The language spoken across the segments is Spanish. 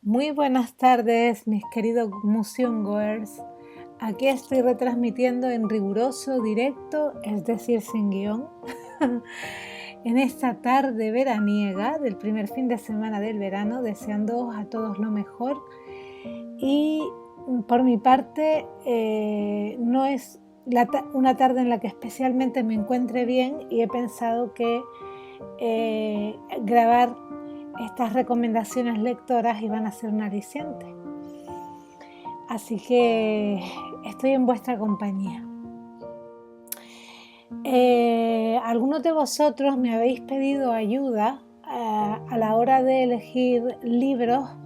Muy buenas tardes, mis queridos museumgoers. Aquí estoy retransmitiendo en riguroso directo, es decir, sin guión, en esta tarde veraniega del primer fin de semana del verano, deseándoos a todos lo mejor. Y por mi parte, no es una tarde en la que especialmente me encuentre bien y he pensado que grabar estas recomendaciones lectoras iban a ser un aliciente. Así que estoy en vuestra compañía. Algunos de vosotros me habéis pedido ayuda a la hora de elegir libros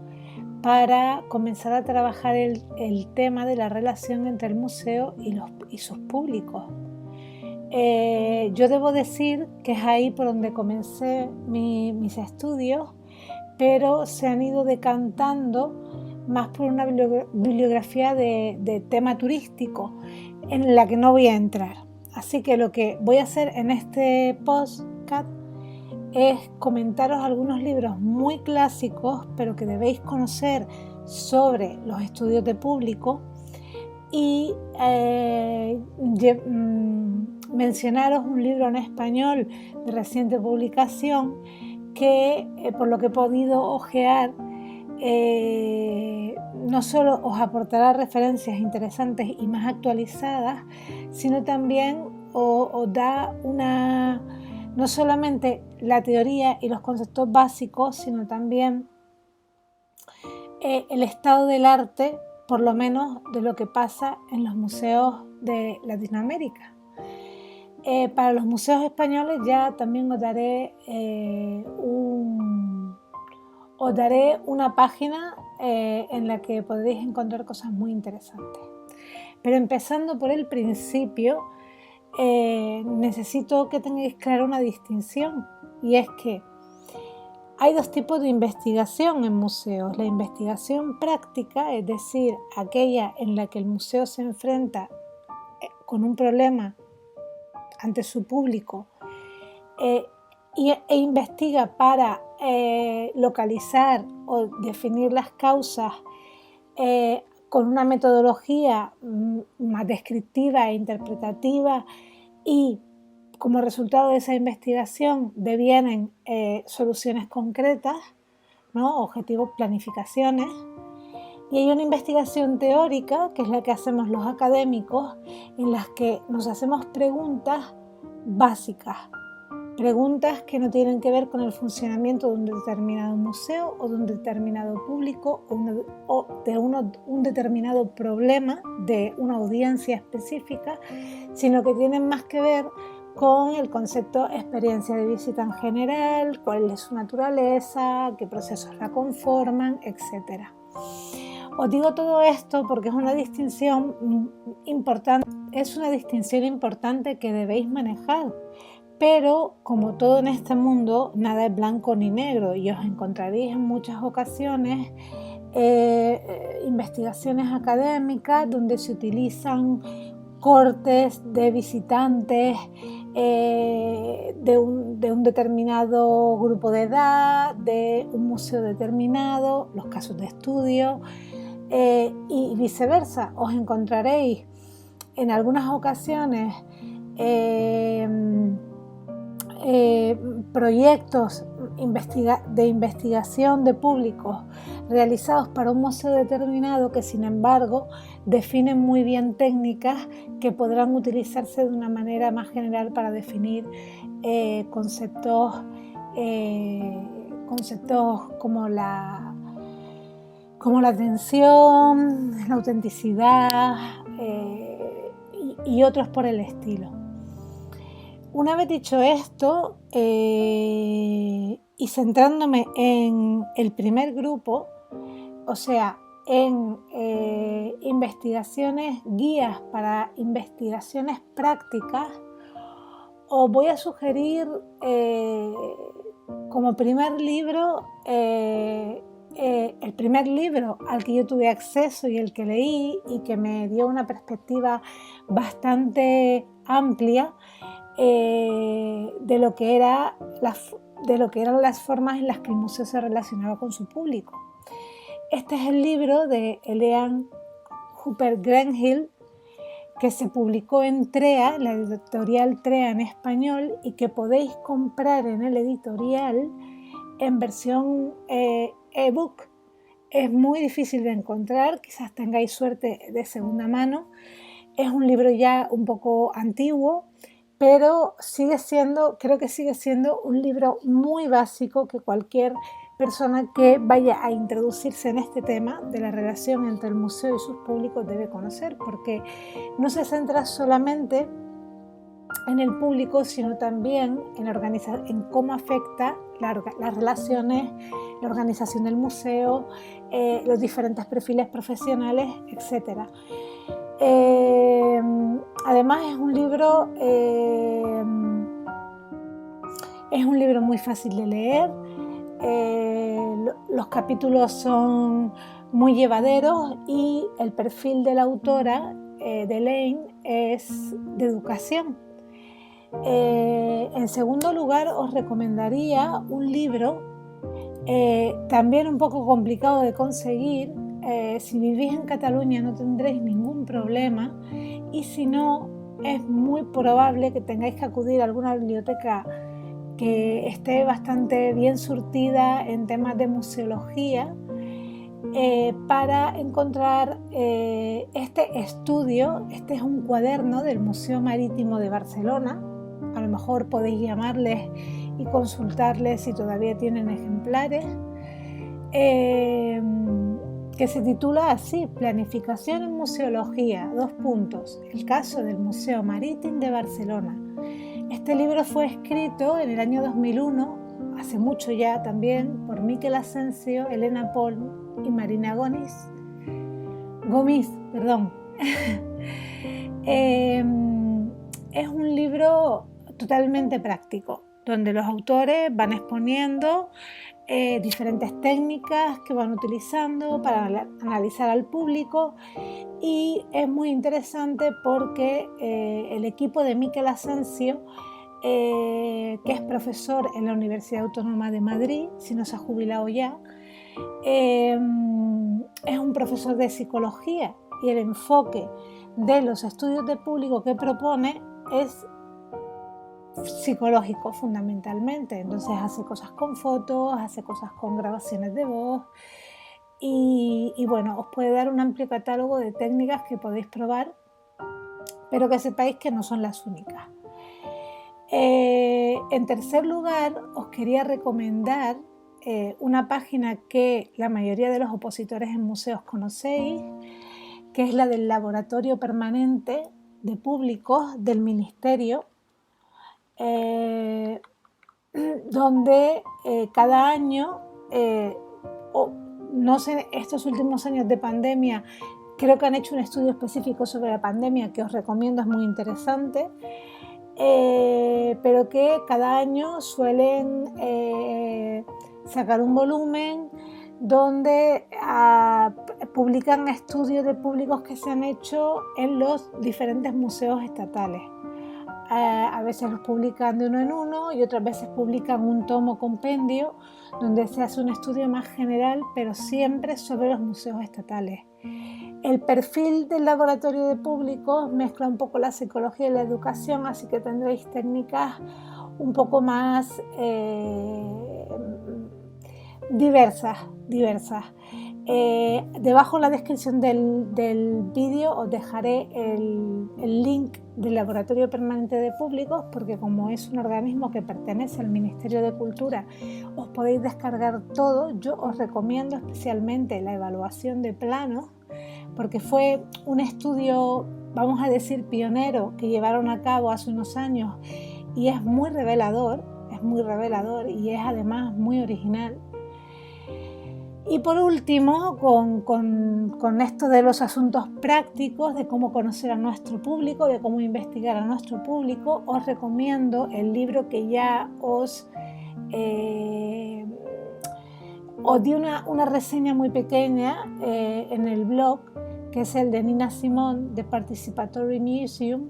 para comenzar a trabajar el tema de la relación entre el museo y sus públicos. Yo debo decir que es ahí por donde comencé mis estudios, pero se han ido decantando más por una bibliografía de tema turístico en la que no voy a entrar. Así que lo que voy a hacer en este podcast es comentaros algunos libros muy clásicos, pero que debéis conocer sobre los estudios de público y mencionaros un libro en español de reciente publicación que por lo que he podido ojear no solo os aportará referencias interesantes y más actualizadas, sino también os da no solamente la teoría y los conceptos básicos, sino también el estado del arte, por lo menos de lo que pasa en los museos de Latinoamérica. Para los museos españoles ya también os daré una página en la que podréis encontrar cosas muy interesantes. Pero empezando por el principio, necesito que tengáis clara una distinción, y es que hay dos tipos de investigación en museos. La investigación práctica, es decir, aquella en la que el museo se enfrenta con un problema ante su público e investiga para localizar o definir las causas con una metodología más descriptiva e interpretativa, y como resultado de esa investigación devienen soluciones concretas, ¿no? Objetivos, planificaciones. Y hay una investigación teórica, que es la que hacemos los académicos, en las que nos hacemos preguntas básicas, preguntas que no tienen que ver con el funcionamiento de un determinado museo o de un determinado público o de un determinado problema de una audiencia específica, sino que tienen más que ver con el concepto experiencia de visita en general, cuál es su naturaleza, qué procesos la conforman, etc. Os digo todo esto porque es una distinción importante que debéis manejar. Pero como todo en este mundo, nada es blanco ni negro, y os encontraréis en muchas ocasiones investigaciones académicas donde se utilizan cortes de visitantes de un determinado grupo de edad, de un museo determinado, los casos de estudio, y viceversa. Os encontraréis en algunas ocasiones proyectos de investigación de públicos realizados para un museo determinado que, sin embargo, definen muy bien técnicas que podrán utilizarse de una manera más general para definir conceptos como la atención, la autenticidad y otros por el estilo. Una vez dicho esto, y centrándome en el primer grupo, o sea, en investigaciones, guías para investigaciones prácticas, os voy a sugerir como primer libro, el primer libro al que yo tuve acceso y el que leí y que me dio una perspectiva bastante amplia de lo que eran las formas en las que el museo se relacionaba con su público. Este es el libro de Eliane Hooper-Grenhill, que se publicó en TREA, la editorial TREA en español, y que podéis comprar en el editorial en versión ebook. Es muy difícil de encontrar, quizás tengáis suerte de segunda mano. Es un libro ya un poco antiguo, pero creo que sigue siendo un libro muy básico que cualquier persona que vaya a introducirse en este tema de la relación entre el museo y sus públicos debe conocer, porque no se centra solamente en el público, sino también en cómo afecta las relaciones, la organización del museo, los diferentes perfiles profesionales, etc. Además es un libro muy fácil de leer. Los capítulos son muy llevaderos y el perfil de la autora, de Elaine, es de educación. En segundo lugar, os recomendaría un libro también un poco complicado de conseguir. Si vivís en Cataluña no tendréis ningún problema, y si no, es muy probable que tengáis que acudir a alguna biblioteca que esté bastante bien surtida en temas de museología, para encontrar este estudio. Este es un cuaderno del Museo Marítimo de Barcelona. A lo mejor podéis llamarles y consultarles si todavía tienen ejemplares, que se titula así: Planificación en Museología, el caso del Museo Marítimo de Barcelona. Este libro fue escrito en el año 2001, hace mucho ya también, por Miquel Asensio, Elena Pol y Marina Gomis. Es un libro totalmente práctico, donde los autores van exponiendo diferentes técnicas que van utilizando para analizar al público, y es muy interesante porque el equipo de Miquel Asensio, que es profesor en la Universidad Autónoma de Madrid, si no se ha jubilado ya, es un profesor de psicología, y el enfoque de los estudios de público que propone es psicológico fundamentalmente. Entonces hace cosas con fotos, hace cosas con grabaciones de voz, y bueno, os puede dar un amplio catálogo de técnicas que podéis probar, pero que sepáis que no son las únicas. En tercer lugar, os quería recomendar una página que la mayoría de los opositores en museos conocéis, que es la del Laboratorio Permanente de Públicos del Ministerio, donde cada año, no sé, estos últimos años de pandemia, creo que han hecho un estudio específico sobre la pandemia que os recomiendo, es muy interesante, pero que cada año suelen sacar un volumen donde publican estudios de públicos que se han hecho en los diferentes museos estatales. A veces los publican de uno en uno y otras veces publican un tomo compendio donde se hace un estudio más general, pero siempre sobre los museos estatales. El perfil del laboratorio de públicos mezcla un poco la psicología y la educación, así que tendréis técnicas un poco más diversas. Debajo en la descripción del vídeo os dejaré el link del Laboratorio Permanente de Públicos, porque como es un organismo que pertenece al Ministerio de Cultura, os podéis descargar todo. Yo os recomiendo especialmente la evaluación de planos, porque fue un estudio, vamos a decir, pionero, que llevaron a cabo hace unos años, y es muy revelador y es además muy original. Y por último, con esto de los asuntos prácticos, de cómo conocer a nuestro público, de cómo investigar a nuestro público, os recomiendo el libro que ya os di una reseña muy pequeña en el blog, que es el de Nina Simón, de Participatory Museum,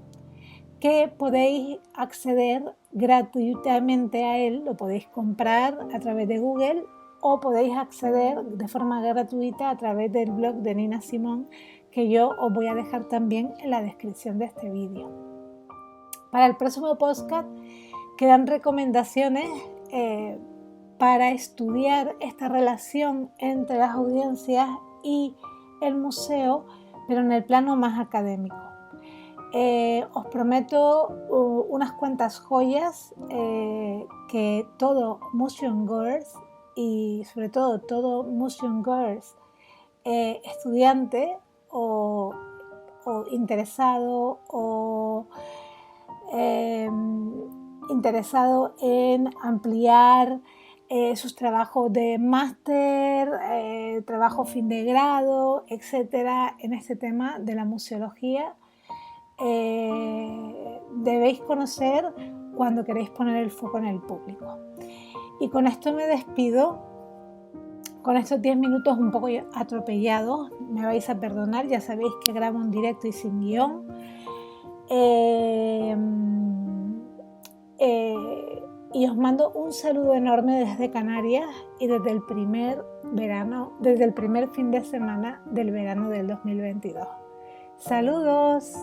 que podéis acceder gratuitamente a él. Lo podéis comprar a través de Google o podéis acceder de forma gratuita a través del blog de Nina Simón, que yo os voy a dejar también en la descripción de este vídeo. Para el próximo podcast quedan recomendaciones para estudiar esta relación entre las audiencias y el museo, pero en el plano más académico. Os prometo unas cuantas joyas que todo Museum Girls y sobre todo Museum Girls estudiante o interesado interesado en ampliar sus trabajos de máster, trabajo fin de grado, etcétera, en este tema de la museología. Debéis conocer cuando queréis poner el foco en el público. Y con esto me despido, con estos 10 minutos un poco atropellados, me vais a perdonar, ya sabéis que grabo en directo y sin guión. Y os mando un saludo enorme desde Canarias y desde el primer fin de semana del verano del 2022. ¡Saludos!